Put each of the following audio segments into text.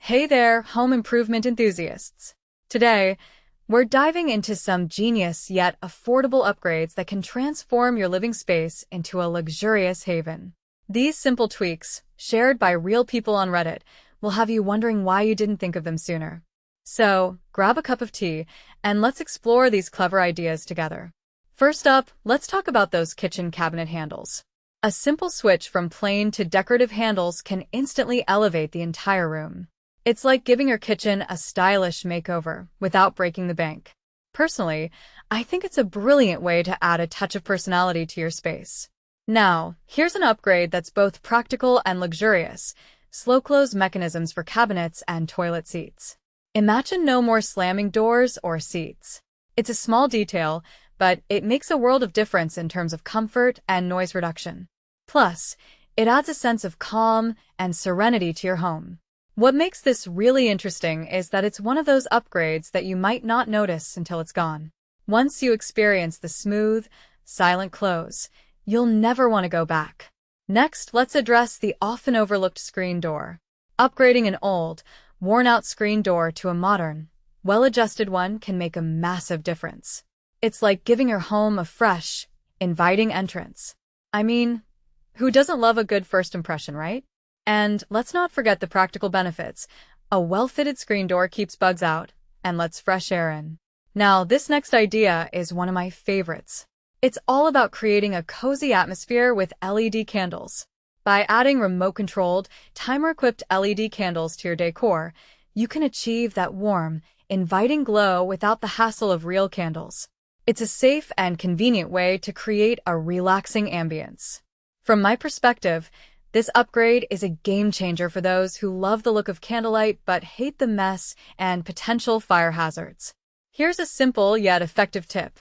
Hey there, home improvement enthusiasts. Today, we're diving into some genius yet affordable upgrades that can transform your living space into a luxurious haven. These simple tweaks, shared by real people on Reddit, will have you wondering why you didn't think of them sooner. So, grab a cup of tea, and let's explore these clever ideas together. First up, let's talk about those kitchen cabinet handles. A simple switch from plain to decorative handles can instantly elevate the entire room. It's like giving your kitchen a stylish makeover without breaking the bank. Personally, I think it's a brilliant way to add a touch of personality to your space. Now, here's an upgrade that's both practical and luxurious: slow close mechanisms for cabinets and toilet seats. Imagine no more slamming doors or seats. It's a small detail, but it makes a world of difference in terms of comfort and noise reduction. Plus, it adds a sense of calm and serenity to your home. What makes this really interesting is that it's one of those upgrades that you might not notice until it's gone. Once you experience the smooth, silent close, you'll never want to go back. Next, let's address the often overlooked screen door. Upgrading an old, worn-out screen door to a modern, well-adjusted one can make a massive difference. It's like giving your home a fresh, inviting entrance. I mean, who doesn't love a good first impression, right? And let's not forget the practical benefits. A well-fitted screen door keeps bugs out and lets fresh air in. Now, this next idea is one of my favorites. It's all about creating a cozy atmosphere with LED candles. By adding remote-controlled, timer-equipped LED candles to your decor, you can achieve that warm, inviting glow without the hassle of real candles. It's a safe and convenient way to create a relaxing ambience. From my perspective, this upgrade is a game-changer for those who love the look of candlelight but hate the mess and potential fire hazards. Here's a simple yet effective tip: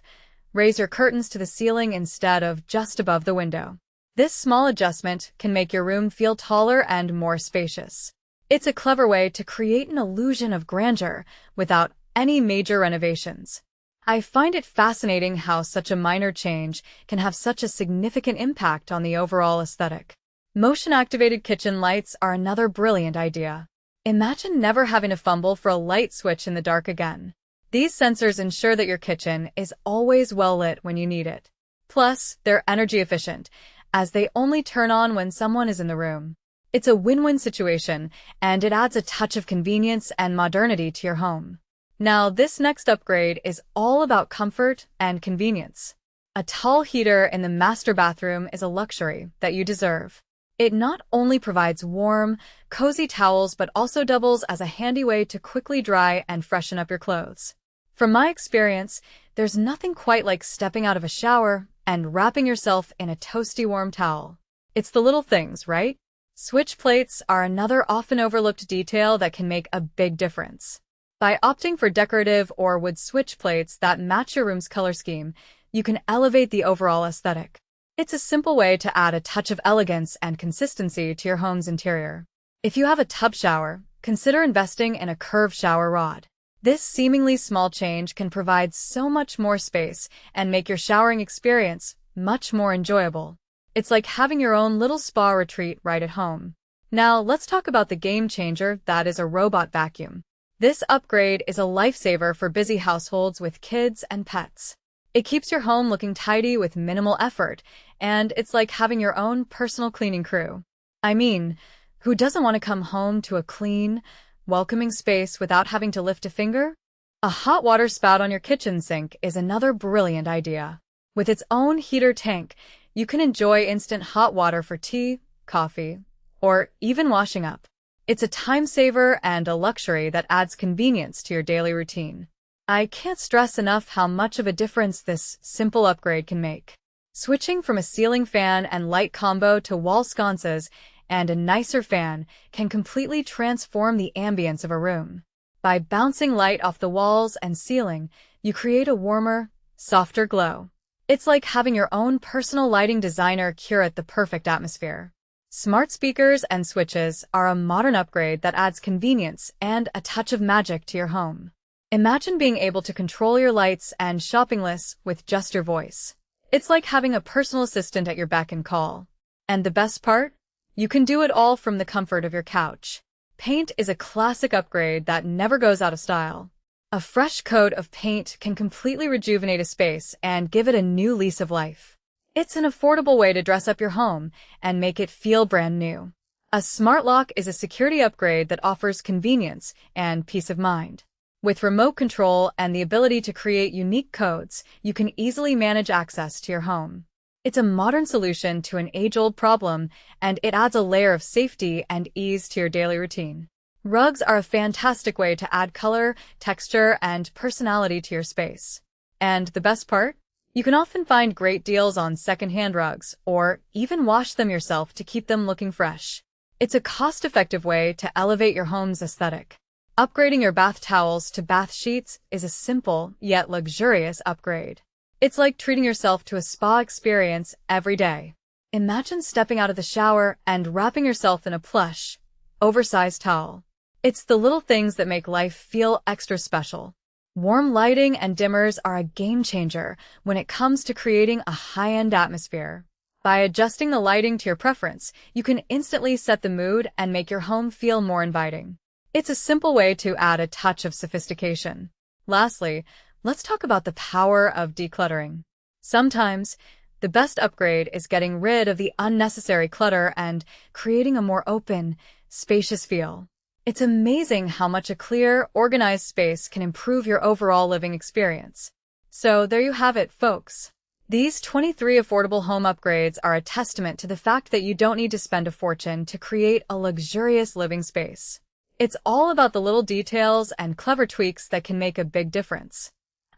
raise your curtains to the ceiling instead of just above the window. This small adjustment can make your room feel taller and more spacious. It's a clever way to create an illusion of grandeur without any major renovations. I find it fascinating how such a minor change can have such a significant impact on the overall aesthetic. Motion-activated kitchen lights are another brilliant idea. Imagine never having to fumble for a light switch in the dark again. These sensors ensure that your kitchen is always well lit when you need it. Plus, they're energy efficient, as they only turn on when someone is in the room. It's a win-win situation, and it adds a touch of convenience and modernity to your home. Now, this next upgrade is all about comfort and convenience. A tall heater in the master bathroom is a luxury that you deserve. It not only provides warm, cozy towels but also doubles as a handy way to quickly dry and freshen up your clothes. From my experience, there's nothing quite like stepping out of a shower and wrapping yourself in a toasty warm towel. It's the little things, right? Switch plates are another often overlooked detail that can make a big difference. By opting for decorative or wood switch plates that match your room's color scheme, you can elevate the overall aesthetic. It's a simple way to add a touch of elegance and consistency to your home's interior. If you have a tub shower, consider investing in a curved shower rod. This seemingly small change can provide so much more space and make your showering experience much more enjoyable. It's like having your own little spa retreat right at home. Now, let's talk about the game changer that is a robot vacuum. This upgrade is a lifesaver for busy households with kids and pets. It keeps your home looking tidy with minimal effort, and it's like having your own personal cleaning crew. I mean, who doesn't want to come home to a clean, welcoming space without having to lift a finger? A hot water spout on your kitchen sink is another brilliant idea. With its own heater tank, you can enjoy instant hot water for tea, coffee, or even washing up. It's a time saver and a luxury that adds convenience to your daily routine. I can't stress enough how much of a difference this simple upgrade can make. Switching from a ceiling fan and light combo to wall sconces and a nicer fan can completely transform the ambience of a room. By bouncing light off the walls and ceiling, you create a warmer, softer glow. It's like having your own personal lighting designer curate the perfect atmosphere. Smart speakers and switches are a modern upgrade that adds convenience and a touch of magic to your home. Imagine being able to control your lights and shopping lists with just your voice. It's like having a personal assistant at your beck and call. And the best part? You can do it all from the comfort of your couch. Paint is a classic upgrade that never goes out of style. A fresh coat of paint can completely rejuvenate a space and give it a new lease of life. It's an affordable way to dress up your home and make it feel brand new. A smart lock is a security upgrade that offers convenience and peace of mind. With remote control and the ability to create unique codes, you can easily manage access to your home. It's a modern solution to an age-old problem, and it adds a layer of safety and ease to your daily routine. Rugs are a fantastic way to add color, texture, and personality to your space. And the best part? You can often find great deals on secondhand rugs, or even wash them yourself to keep them looking fresh. It's a cost-effective way to elevate your home's aesthetic. Upgrading your bath towels to bath sheets is a simple yet luxurious upgrade. It's like treating yourself to a spa experience every day. Imagine stepping out of the shower and wrapping yourself in a plush, oversized towel. It's the little things that make life feel extra special. Warm lighting and dimmers are a game changer when it comes to creating a high-end atmosphere. By adjusting the lighting to your preference, you can instantly set the mood and make your home feel more inviting. It's a simple way to add a touch of sophistication. Lastly, let's talk about the power of decluttering. Sometimes, the best upgrade is getting rid of the unnecessary clutter and creating a more open, spacious feel. It's amazing how much a clear, organized space can improve your overall living experience. So there you have it, folks. These 23 affordable home upgrades are a testament to the fact that you don't need to spend a fortune to create a luxurious living space. It's all about the little details and clever tweaks that can make a big difference.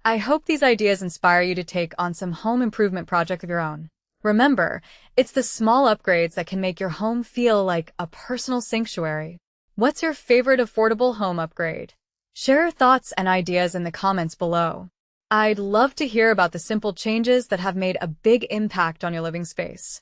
I hope these ideas inspire you to take on some home improvement project of your own. Remember, it's the small upgrades that can make your home feel like a personal sanctuary. What's your favorite affordable home upgrade? Share your thoughts and ideas in the comments below. I'd love to hear about the simple changes that have made a big impact on your living space.